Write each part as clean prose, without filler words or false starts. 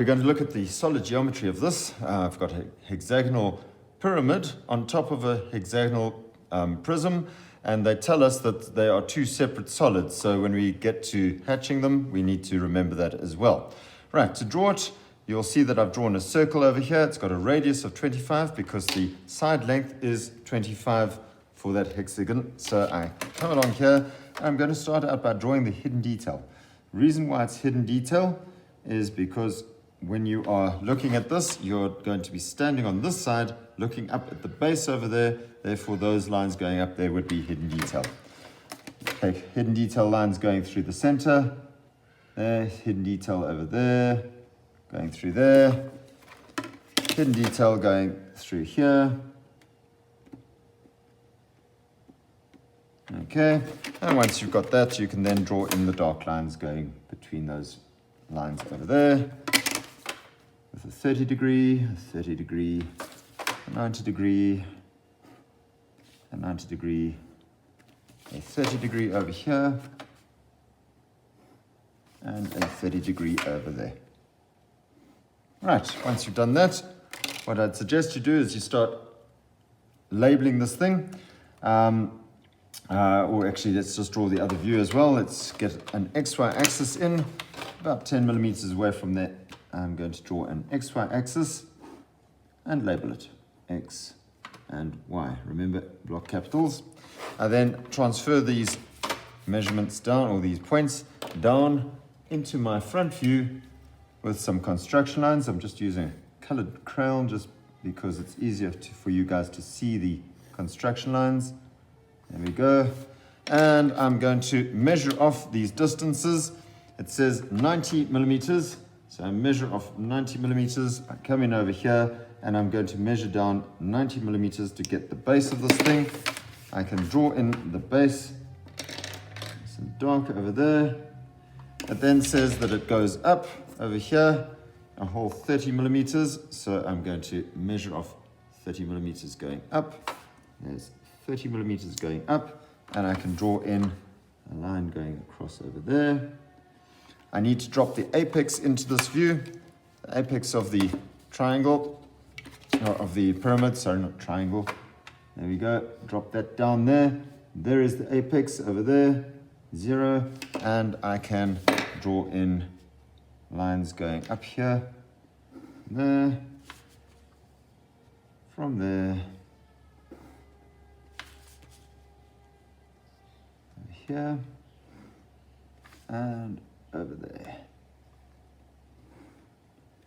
we're going to look at the solid geometry of this. I've got a hexagonal pyramid on top of a hexagonal prism, and they tell us that they are two separate solids. So when we get to hatching them, we need to remember that as well. Right, to draw it, you'll see that I've drawn a circle over here. It's got a radius of 25 because the side length is 25 for that hexagon. So I come along here. I'm going to start out by drawing the hidden detail. The reason why it's hidden detail is because when you are looking at this, you're going to be standing on this side, looking up at the base over there. Therefore, those lines going up there would be hidden detail. Okay, hidden detail lines going through the center. There, hidden detail over there, going through there. Hidden detail going through here. Okay, and once you've got that, you can then draw in the dark lines going between those lines over there. With a 30 degree, a 30 degree, a 90 degree, a 90 degree, a 30 degree over here, and a 30 degree over there. Right, once you've done that, what I'd suggest you do is you start labeling this thing. Or actually, let's just draw the other view as well. Let's get an XY axis in, about 10 millimeters away from there. I'm going to draw an XY axis and label it X and Y. Remember, block capitals. I then transfer these measurements down, or these points down into my front view with some construction lines. I'm just using a colored crayon just because it's easier for you guys to see the construction lines. There we go. And I'm going to measure off these distances. It says 90 millimeters. So I measure off 90 millimeters. I come in over here and I'm going to measure down 90 millimeters to get the base of this thing. I can draw in the base. Some dark over there. It then says that it goes up over here a whole 30 millimeters. So I'm going to measure off 30 millimeters going up. There's 30 millimeters going up, and I can draw in a line going across over there. I need to drop the apex into this view, the apex of the triangle, or of the pyramid, sorry, not triangle. There we go, drop that down there. There is the apex over there, 0, and I can draw in lines going up here, there, from there, here, and over there.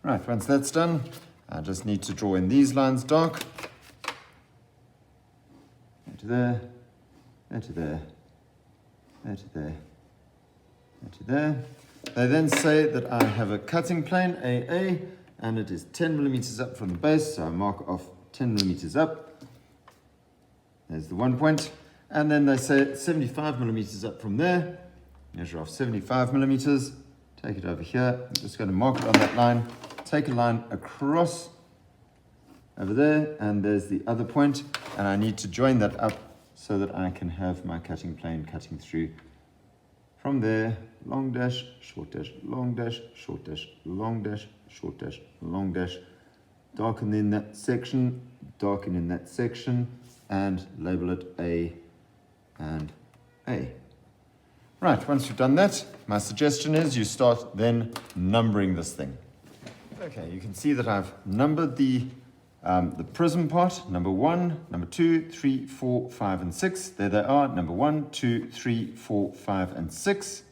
Right, once that's done, I just need to draw in these lines dark. There to there, there to there, there to there, there to there. They then say that I have a cutting plane, AA, and it is 10 millimeters up from the base, so I mark off 10 millimeters up. There's the 1 point. And then they say 75 millimeters up from there. Measure off 75 millimeters. Take it over here. I'm just going to mark it on that line. Take a line across over there. And there's the other point. And I need to join that up so that I can have my cutting plane cutting through from there. Long dash, short dash, long dash, short dash, long dash, short dash, long dash. Darken in that section. Darken in that section. And label it A and A. Right, once you've done that, my suggestion is you start then numbering this thing. Okay, you can see that I've numbered the prism part, number 1, number 2, 3, 4, 5, and 6. There they are, number 1, 2, 3, 4, 5, and 6.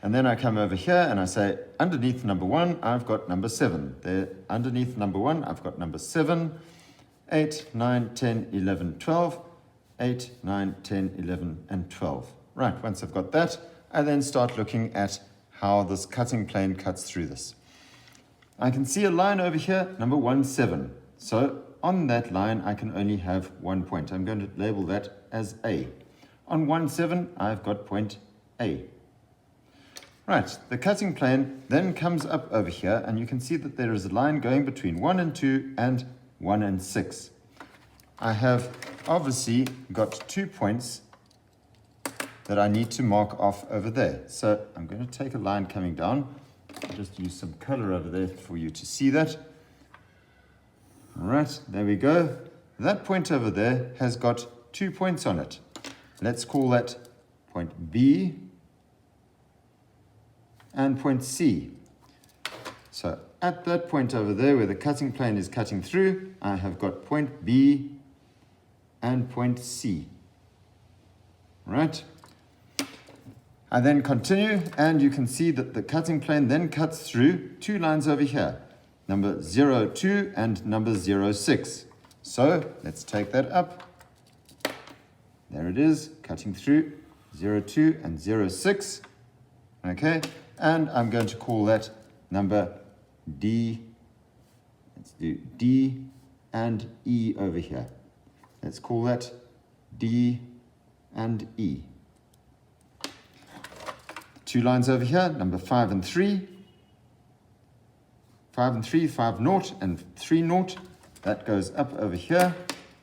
And then I come over here and I say, underneath number 1, I've got number 7. There, underneath number 1, I've got number 7, 8, 9, 10, 11, 12. 8, 9, 10, 11, and 12. Right, once I've got that, I then start looking at how this cutting plane cuts through this. I can see a line over here, number 1, 7. So on that line, I can only have 1 point. I'm going to label that as A. On 1, 7, I've got point A. Right, the cutting plane then comes up over here, and you can see that there is a line going between 1 and 2 and 1 and 6. I have obviously got 2 points that I need to mark off over there. So I'm going to take a line coming down I'll just use some color over there for you to see that. All right, there we go. That point over there has got 2 points on it. Let's call that point B and point C. So at that point over there where the cutting plane is cutting through, I have got point B and point C. Right? I then continue, and you can see that the cutting plane then cuts through 2 lines over here, number 02 and number 06. So let's take that up. There it is, cutting through 02 and 06. Okay, and I'm going to call that number D. Let's do D and E over here. Let's call that D and E. 2 lines over here, number 5 and 3. 5 and 3, 5 naught and 3 naught. That goes up over here.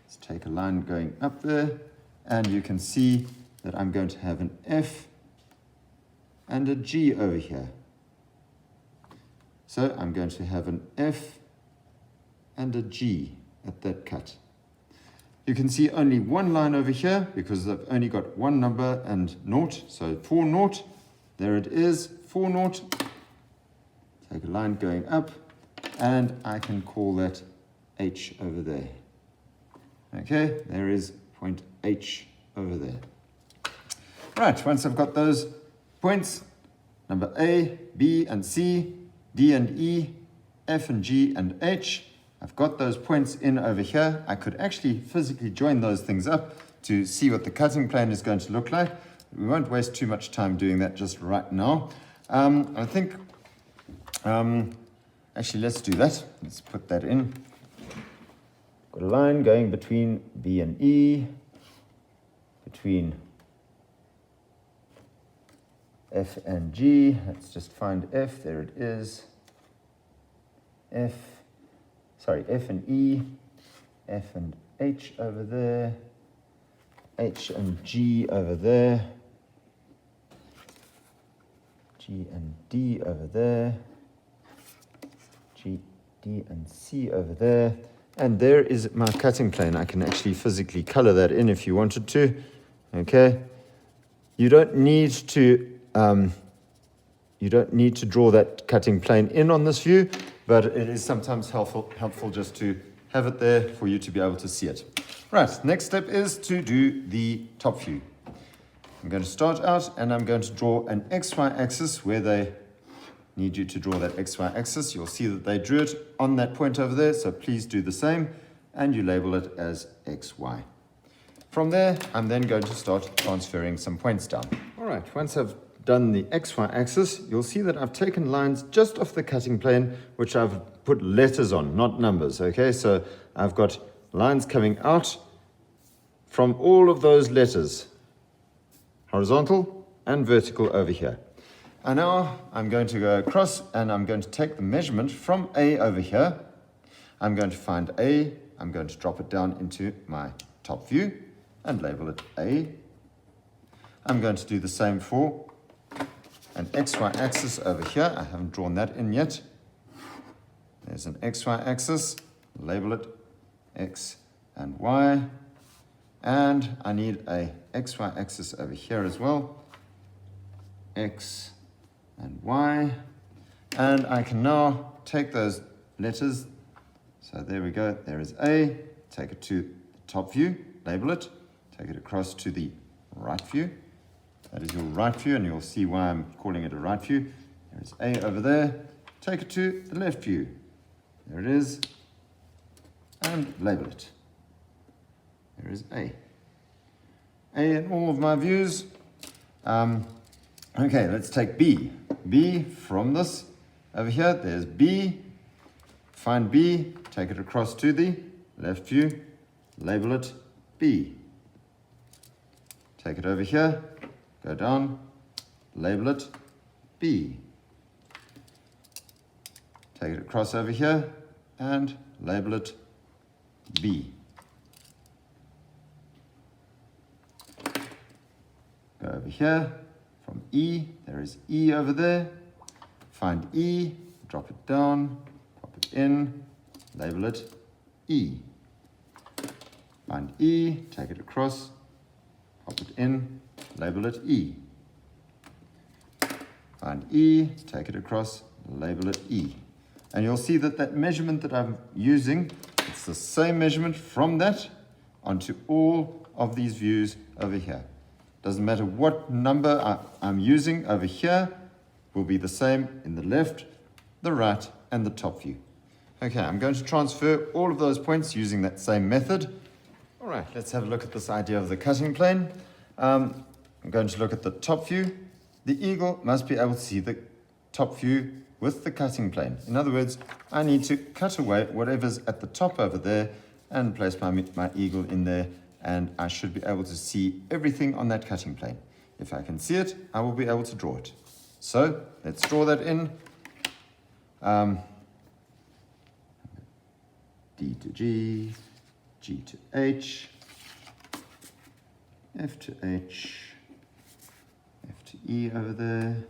Let's take a line going up there. And you can see that I'm going to have an F and a G over here. So I'm going to have an F and a G at that cut. You can see only 1 line over here because I've only got 1 number and naught. So 4 naught. There it is, 4 naught. Take a line going up, and I can call that H over there. Okay, there is point H over there. Right, once I've got those points, number A, B and C, D and E, F and G and H, I've got those points in over here. I could actually physically join those things up to see what the cutting plane is going to look like. We won't waste too much time doing that just right now. I think, actually, let's do that. Let's put that in. Got a line going between B and E, between F and G. Let's just find F. There it is. F and E, F and H over there, H and G over there, G and D over there, G, D and C over there, and there is my cutting plane. I can actually physically color that in if you wanted to. Okay, you don't need to draw that cutting plane in on this view, but it is sometimes helpful just to have it there for you to be able to see it. Right, next step is to do the top view. I'm going to start out and I'm going to draw an XY axis where they need you to draw that XY axis. You'll see that they drew it on that point over there, so please do the same, and you label it as XY. From there, I'm then going to start transferring some points down. All right, once I've done the XY axis, you'll see that I've taken lines just off the cutting plane, which I've put letters on, not numbers, okay? So I've got lines coming out from all of those letters, horizontal and vertical over here. And now I'm going to go across and I'm going to take the measurement from A over here. I'm going to find A, I'm going to drop it down into my top view and label it A. I'm going to do the same for an XY axis over here. I haven't drawn that in yet. There's an XY axis, label it X and Y. And I need a XY axis over here as well, X and Y. And I can now take those letters. So there we go, there is A. Take it to the top view, label it, take it across to the right view. That is your right view, and you'll see why I'm calling it a right view. There's A over there. Take it to the left view. There it is. And label it. There is A. A in all of my views. Okay, let's take B. B from this over here. There's B. Find B. Take it across to the left view. Label it B. Take it over here. Go down, label it B. Take it across over here and label it B. Go over here from E, there is E over there. find E, drop it down, pop it in, label it E. Find E, take it across, pop it in, label it E. Find E, take it across, label it E. And you'll see that that measurement that I'm using, it's the same measurement from that onto all of these views over here. Doesn't matter what number I'm using over here, will be the same in the left, the right, and the top view. Okay, I'm going to transfer all of those points using that same method. All right, let's have a look at this idea of the cutting plane. I'm going to look at the top view. The eagle must be able to see the top view with the cutting plane. In other words, I need to cut away whatever's at the top over there and place my eagle in there, and I should be able to see everything on that cutting plane. If I can see it, I will be able to draw it. So let's draw that in. D to G, G to H, F to H, F to E over there,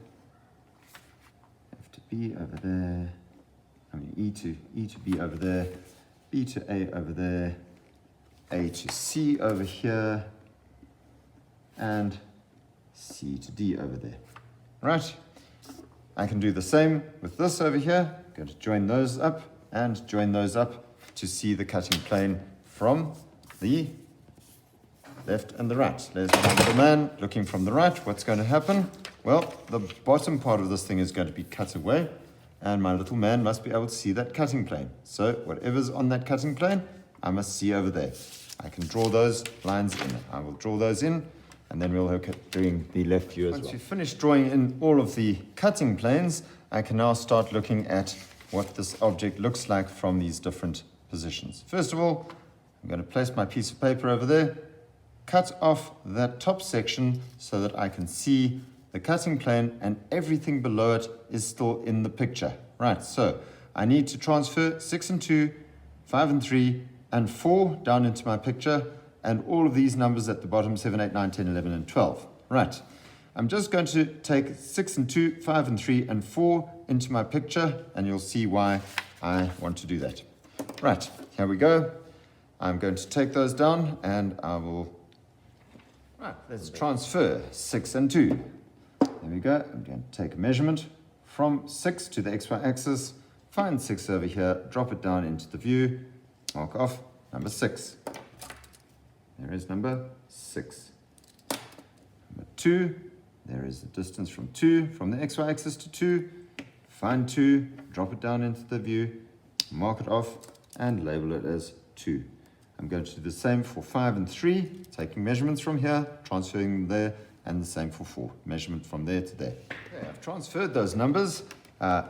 F to B over there, E to B over there, B to A over there, A to C over here, and C to D over there. Right, I can do the same with this over here. I'm going to join those up and join those up to see the cutting plane from the left and the right. There's my little man looking from the right. What's going to happen? Well, the bottom part of this thing is going to be cut away, and my little man must be able to see that cutting plane. So whatever's on that cutting plane, I must see over there. I can draw those lines in. I will draw those in, and then we'll look at doing the left view as well. Once we've finished drawing in all of the cutting planes, I can now start looking at what this object looks like from these different positions. First of all, I'm going to place my piece of paper over there, cut off that top section so that I can see the cutting plane and everything below it is still in the picture. Right, so I need to transfer 6 and 2, 5 and 3, and 4 down into my picture, and all of these numbers at the bottom, 7, 8, 9, 10, 11, and 12. Right, I'm just going to take 6 and 2, 5 and 3, and 4 into my picture, and you'll see why I want to do that. Right, here we go. I'm going to take those down, and I will... Right, let's transfer 6 and 2. There we go. I'm going to take a measurement from 6 to the XY axis, find 6 over here, drop it down into the view, mark off number 6. There is number 6. Number 2, there is the distance from 2, from the XY axis to 2, find 2, drop it down into the view, mark it off, and label it as 2. I'm going to do the same for 5 and 3, taking measurements from here, transferring them there, and the same for 4, measurement from there to there. Okay, I've transferred those numbers,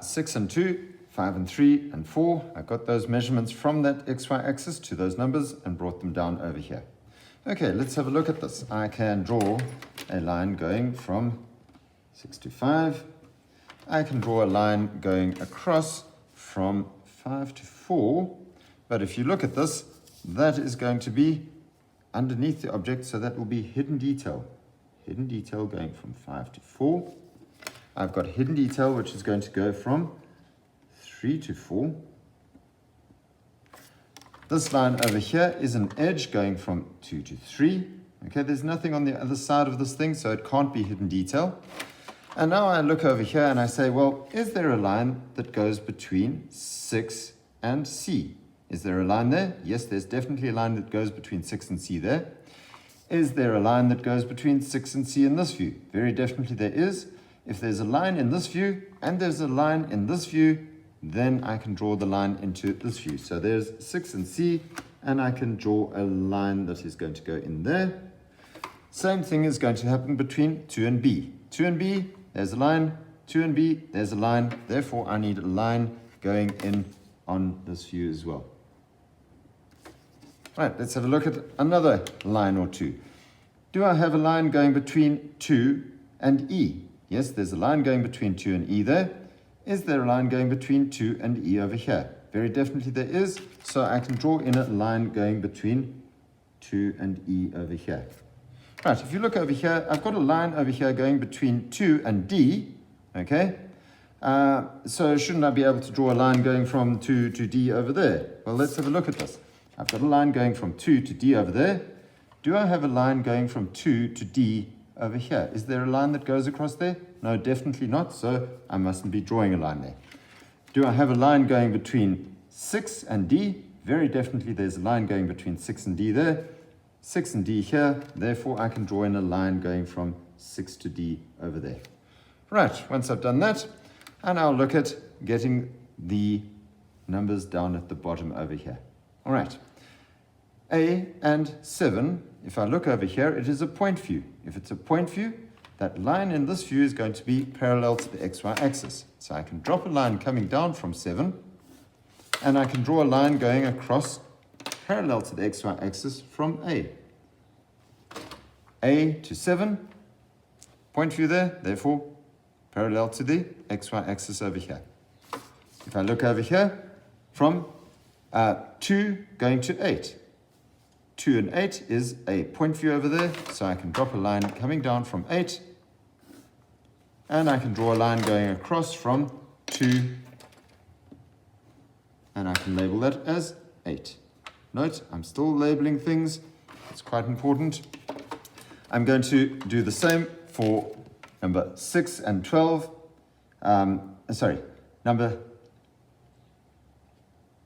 6 and 2, 5 and 3, and 4. I got those measurements from that XY axis to those numbers and brought them down over here. Okay, let's have a look at this. I can draw a line going from 6 to 5. I can draw a line going across from 5 to 4. But if you look at this, that is going to be underneath the object, so that will be hidden detail. Hidden detail going from 5 to 4. I've got hidden detail, which is going to go from 3 to 4. This line over here is an edge going from 2 to 3. Okay, there's nothing on the other side of this thing, so it can't be hidden detail. And now I look over here and I say, well, is there a line that goes between 6 and C? Is there a line there? Yes, there's definitely a line that goes between 6 and C there. Is there a line that goes between 6 and C in this view? Very definitely there is. If there's a line in this view and there's a line in this view, then I can draw the line into this view. So there's 6 and C, and I can draw a line that is going to go in there. Same thing is going to happen between 2 and B. 2 and B, there's a line. 2 and B, there's a line. Therefore, I need a line going in on this view as well. Right, let's have a look at another line or two. Do I have a line going between 2 and E? Yes, there's a line going between 2 and E there. Is there a line going between 2 and E over here? Very definitely there is, so I can draw in a line going between 2 and E over here. Right, if you look over here, I've got a line over here going between 2 and D, okay? So shouldn't I be able to draw a line going from 2 to D over there? Well, let's have a look at this. I've got a line going from 2 to D over there. Do I have a line going from 2 to D over here? Is there a line that goes across there? No, definitely not, so I mustn't be drawing a line there. Do I have a line going between 6 and D? Very definitely there's a line going between 6 and D there. 6 and D here, therefore I can draw in a line going from 6 to D over there. Right, once I've done that, and I'll look at getting the numbers down at the bottom over here. All right, A and 7, if I look over here, it is a point view. If it's a point view, that line in this view is going to be parallel to the XY axis. So I can drop a line coming down from 7, and I can draw a line going across parallel to the XY axis from A. A to 7, point view there, therefore parallel to the XY axis over here. If I look over here, from 2 going to 8. 2 and 8 is a point view over there, so I can drop a line coming down from 8, and I can draw a line going across from 2, and I can label that as 8. Note, I'm still labeling things, it's quite important. I'm going to do the same for number 6 and 12, number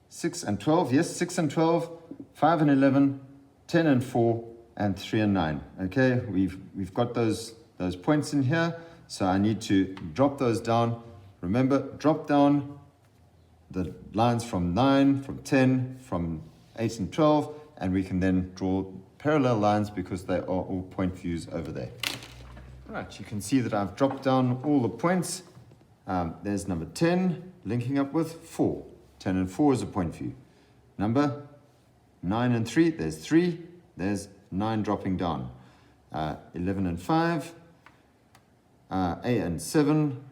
6 and 12, yes, 6 and 12, 5 and 11, 10 and 4, and 3 and 9. Okay, we've got those points in here, so I need to drop those down. Remember, drop down the lines from 9, from 10, from 8 and 12, and we can then draw parallel lines because they are all point views over there. Right, you can see that I've dropped down all the points. There's number 10 linking up with 4. 10 and 4 is a point view. Number 9 and 3, there's 3. There's 9 dropping down. 11 and 5, A and 7,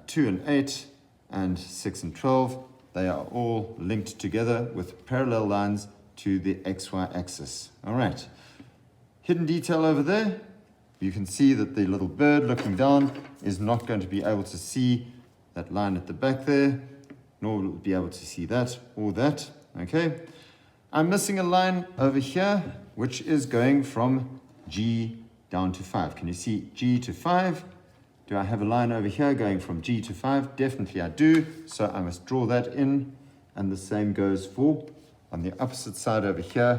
2 and 8, and 6 and 12. They are all linked together with parallel lines to the XY axis. All right. Hidden detail over there. You can see that the little bird looking down is not going to be able to see that line at the back there, nor will it be able to see that or that. Okay. I'm missing a line over here, which is going from G down to 5. Can you see G to 5? Do I have a line over here going from G to 5? Definitely I do. So I must draw that in. And the same goes for, on the opposite side over here,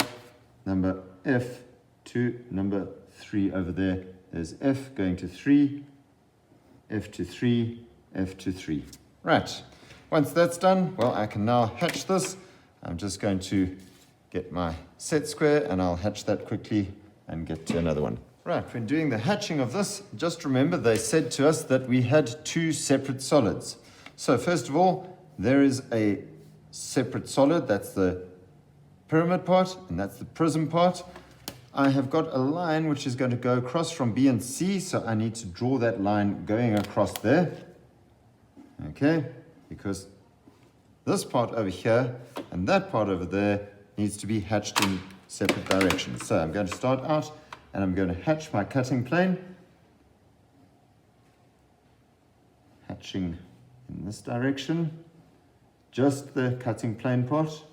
number F to number 3 over there. There's F going to 3, F to 3, F to 3. Right. Once that's done, well, I can now hatch this. I'm just going to get my set square and I'll hatch that quickly and get to another one. Right, when doing the hatching of this, just remember they said to us that we had 2 separate solids. So first of all, there is a separate solid, that's the pyramid part, and that's the prism part. I have got a line which is going to go across from B and C, so I need to draw that line going across there. Okay, because this part over here and that part over there needs to be hatched in separate directions. So I'm going to start out and I'm going to hatch my cutting plane. Hatching in this direction, just the cutting plane part.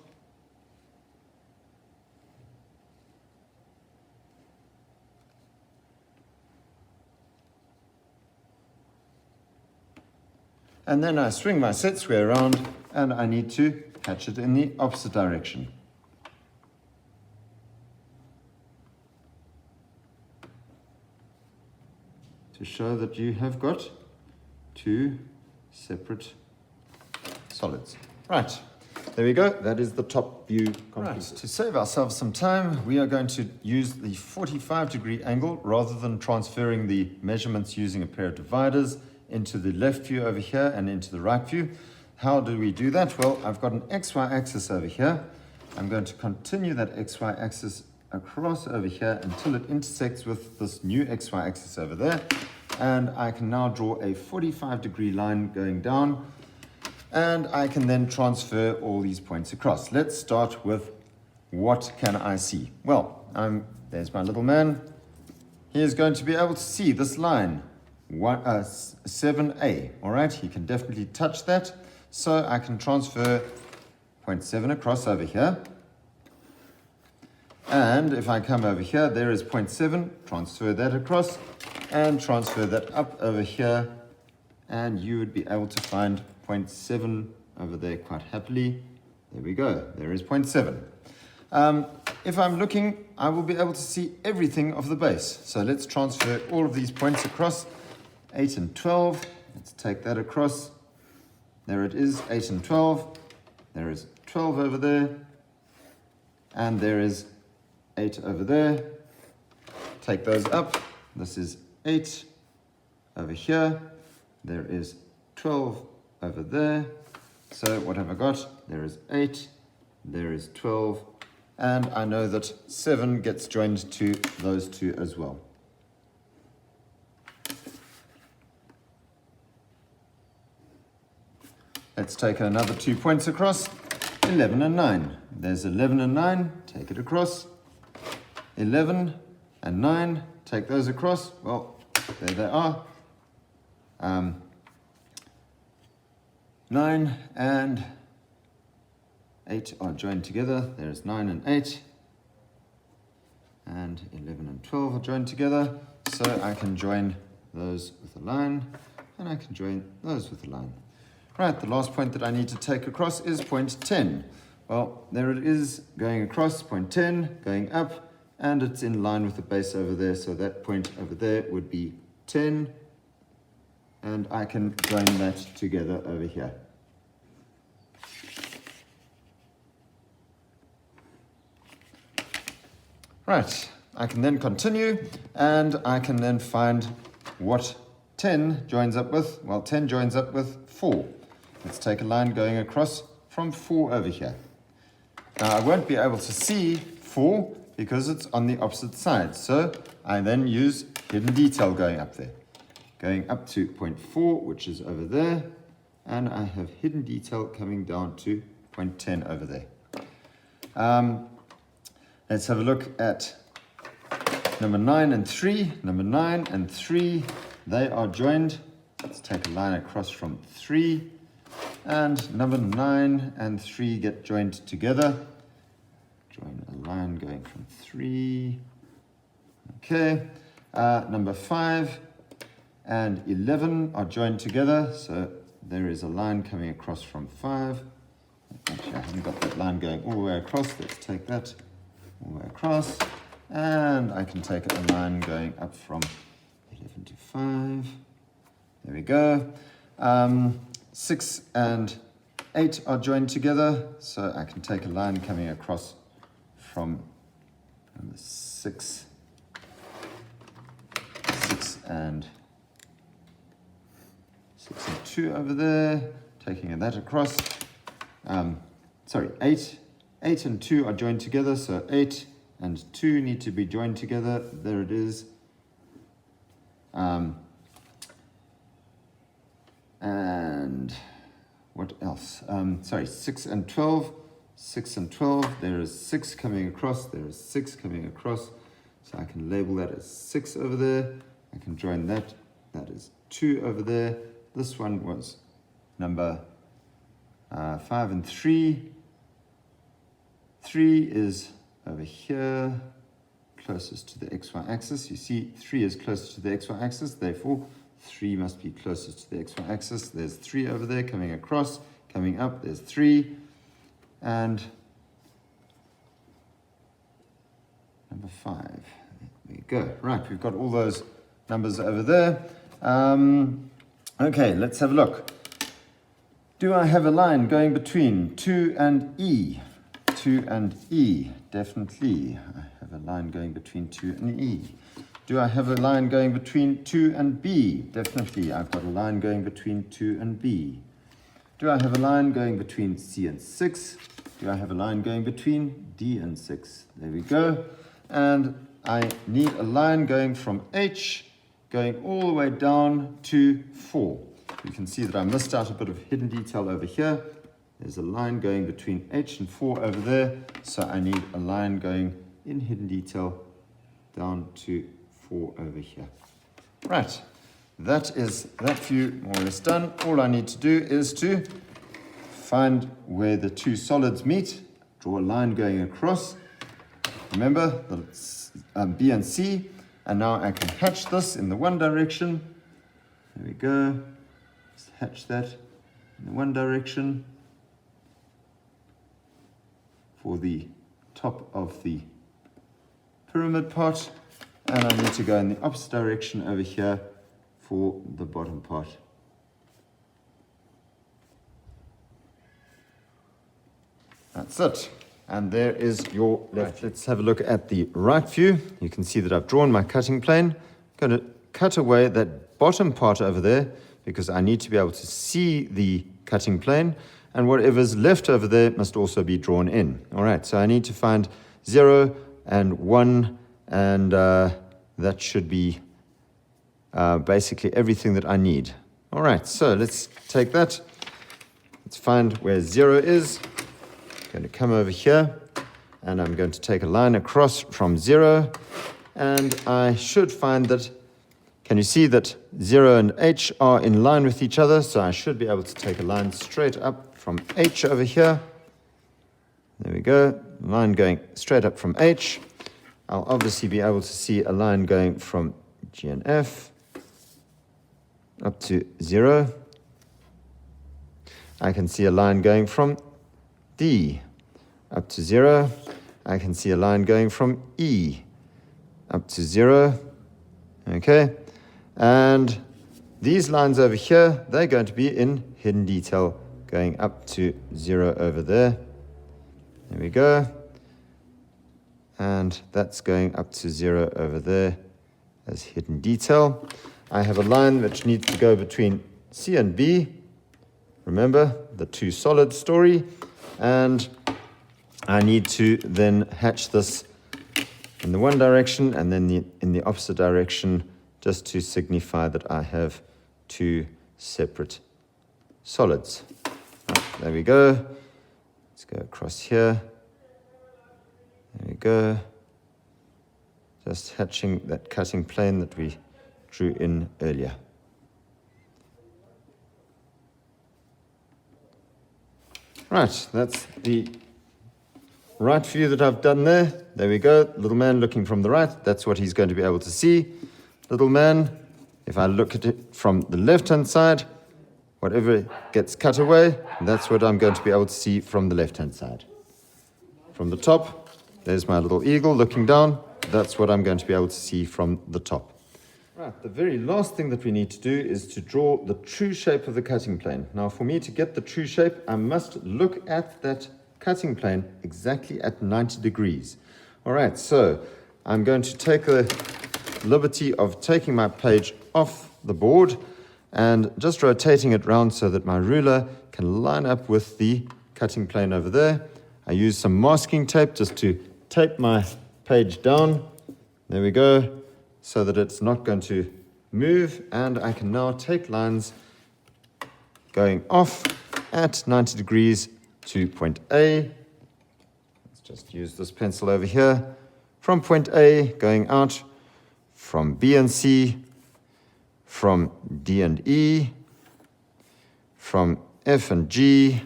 And then I swing my set square around and I need to hatch it in the opposite direction. To show that you have got 2 separate solids. Right, there we go. That is the top view completed. Right, to save ourselves some time, we are going to use the 45-degree angle rather than transferring the measurements using a pair of dividers into the left view over here and into the right view. How do we do that? Well, I've got an XY axis over here. I'm going to continue that XY axis across over here until it intersects with this new XY axis over there. And I can now draw a 45-degree line going down. And I can then transfer all these points across. Let's start with what can I see? Well, there's my little man. He is going to be able to see this line 7a. All right, he can definitely touch that. So I can transfer 0.7 across over here. And if I come over here, there is 0.7, transfer that across, and transfer that up over here, and you would be able to find 0.7 over there quite happily. There we go, there is 0.7. If I'm looking, I will be able to see everything of the base. So let's transfer all of these points across. 8 and 12, let's take that across. There it is, 8 and 12. There is 12 over there, and there is 8 over there. Take those up. This is 8 over here. There is 12 over there. So what have I got? There is 8. There is 12. And I know that 7 gets joined to those two as well. Let's take another 2 points across. 11 and 9. There's 11 and 9. Take it across. 11 and 9. Take those across. Well, there they are. 9 and 8 are joined together. There's 9 and 8. And 11 and 12 are joined together. So I can join those with a line. And I can join those with a line. Right, the last point that I need to take across is point 10. Well, there it is, going across, point 10, going up, and it's in line with the base over there, so that point over there would be 10, and I can join that together over here. Right, I can then continue, and I can then find what 10 joins up with. Well, 10 joins up with 4. Let's take a line going across from 4 over here. Now I won't be able to see 4 because it's on the opposite side. So I then use hidden detail going up there. Going up to point 4, which is over there. And I have hidden detail coming down to point 10 over there. Let's have a look at number 9 and 3. Number 9 and 3, they are joined. Let's take a line across from 3. And number 9 and 3 get joined together. Join a line going from 3. Okay. Number 5 and 11 are joined together. So there is a line coming across from 5. Actually, I haven't got that line going all the way across. Let's take that all the way across. And I can take a line going up from 11 to 5. There we go. 6 and 8 are joined together, so I can take a line coming across from 6 and 2 over there, taking that across. 8 and 2 are joined together, so 8 and 2 need to be joined together. There it is. And what else? 6 and 12. 6 and 12. There is 6 coming across. There is 6 coming across. So I can label that as 6 over there. I can join that. That is 2 over there. This one was number 5 and 3. 3 is over here, closest to the XY axis. You see 3 is closest to the XY axis, therefore 3 must be closest to the XY axis. There's 3 over there coming across, coming up, there's 3. And number 5. There we go. Right, we've got all those numbers over there. Okay, let's have a look. Do I have a line going between 2 and E? 2 and E, definitely. I have a line going between 2 and E. Do I have a line going between 2 and B? Definitely, I've got a line going between 2 and B. Do I have a line going between C and 6? Do I have a line going between D and 6? There we go. And I need a line going from H, going all the way down to 4. You can see that I missed out a bit of hidden detail over here. There's a line going between H and 4 over there. So I need a line going in hidden detail down to 4 over here. Right, that view more or less done. All I need to do is to find where the two solids meet, draw a line going across. Remember, the B and C, and now I can hatch this in the one direction. There we go. Just hatch that in the one direction for the top of the pyramid part, and I need to go in the opposite direction over here for the bottom part. That's it. And there is your left. Let's have a look at the right view. You can see that I've drawn my cutting plane. I'm going to cut away that bottom part over there because I need to be able to see the cutting plane, and whatever's left over there must also be drawn in. All right, so I need to find 0 and 1, and that should be basically everything that I need. All right, so let's take that. Let's find where 0 is. I'm going to come over here, and I'm going to take a line across from 0, and I should find that, can you see that 0 and H are in line with each other? So I should be able to take a line straight up from H over here. There we go, line going straight up from H. I'll obviously be able to see a line going from G and F up to 0. I can see a line going from D up to 0. I can see a line going from E up to 0. Okay, and these lines over here, they're going to be in hidden detail going up to 0 over there. There we go. And that's going up to 0 over there as hidden detail. I have a line which needs to go between C and B. Remember, the two solid story. And I need to then hatch this in the one direction and then in the opposite direction, just to signify that I have two separate solids. Right, there we go. Let's go across here. There we go. Just hatching that cutting plane that we drew in earlier. Right, that's the right view that I've done there. There we go, little man looking from the right, that's what he's going to be able to see. Little man, if I look at it from the left-hand side, whatever gets cut away, that's what I'm going to be able to see from the left-hand side. From the top, there's my little eagle looking down, that's what I'm going to be able to see from the top. Right, the very last thing that we need to do is to draw the true shape of the cutting plane. Now, for me to get the true shape, I must look at that cutting plane exactly at 90 degrees. All right, so I'm going to take the liberty of taking my page off the board and just rotating it round so that my ruler can line up with the cutting plane over there. I use some masking tape just to tape my page down. There we go. So that it's not going to move, and I can now take lines going off at 90 degrees to point A. Let's just use this pencil over here. From point A, going out from B and C, from D and E, from F and G,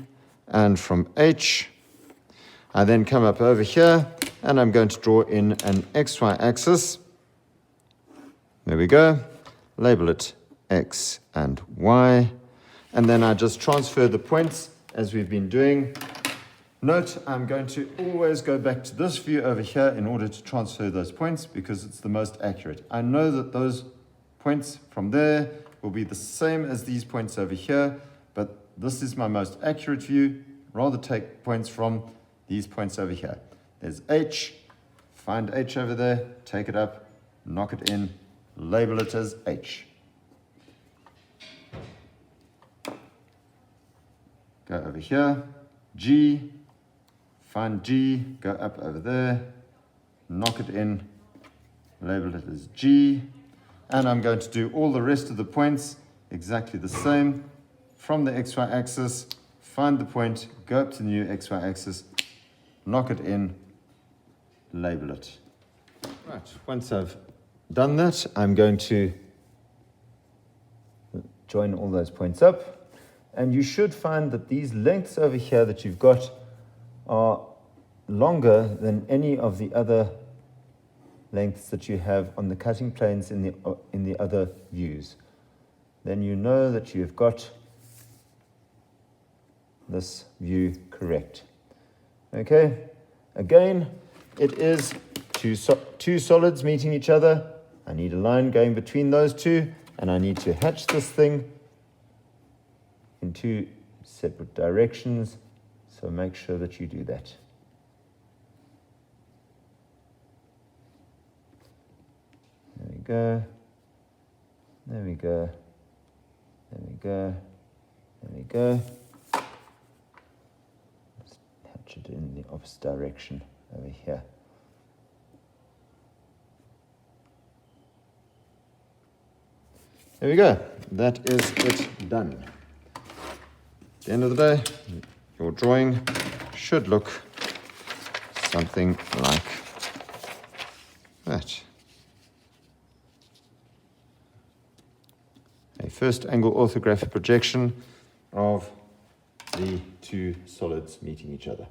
and from H. I then come up over here, and I'm going to draw in an XY axis. There we go, label it X and Y, and then I just transfer the points as we've been doing. Note, I'm going to always go back to this view over here in order to transfer those points because it's the most accurate. I know that those points from there will be the same as these points over here, but this is my most accurate view. Rather take points from these points over here. There's H, find H over there, take it up, knock it in, label it as H. Go over here, G, find G, go up over there, knock it in, label it as G, and I'm going to do all the rest of the points exactly the same. From the XY axis, find the point, go up to the new XY axis, knock it in, label it. Right, once I've done that, I'm going to join all those points up. And you should find that these lengths over here that you've got are longer than any of the other lengths that you have on the cutting planes in the other views. Then you know that you've got this view correct. Okay, again, it is two solids meeting each other. I need a line going between those two, and I need to hatch this thing in two separate directions, so make sure that you do that. There we go, there we go, there we go, there we go. Let's hatch it in the opposite direction over here. There we go, that is it done. At the end of the day, your drawing should look something like that. A first angle orthographic projection of the two solids meeting each other.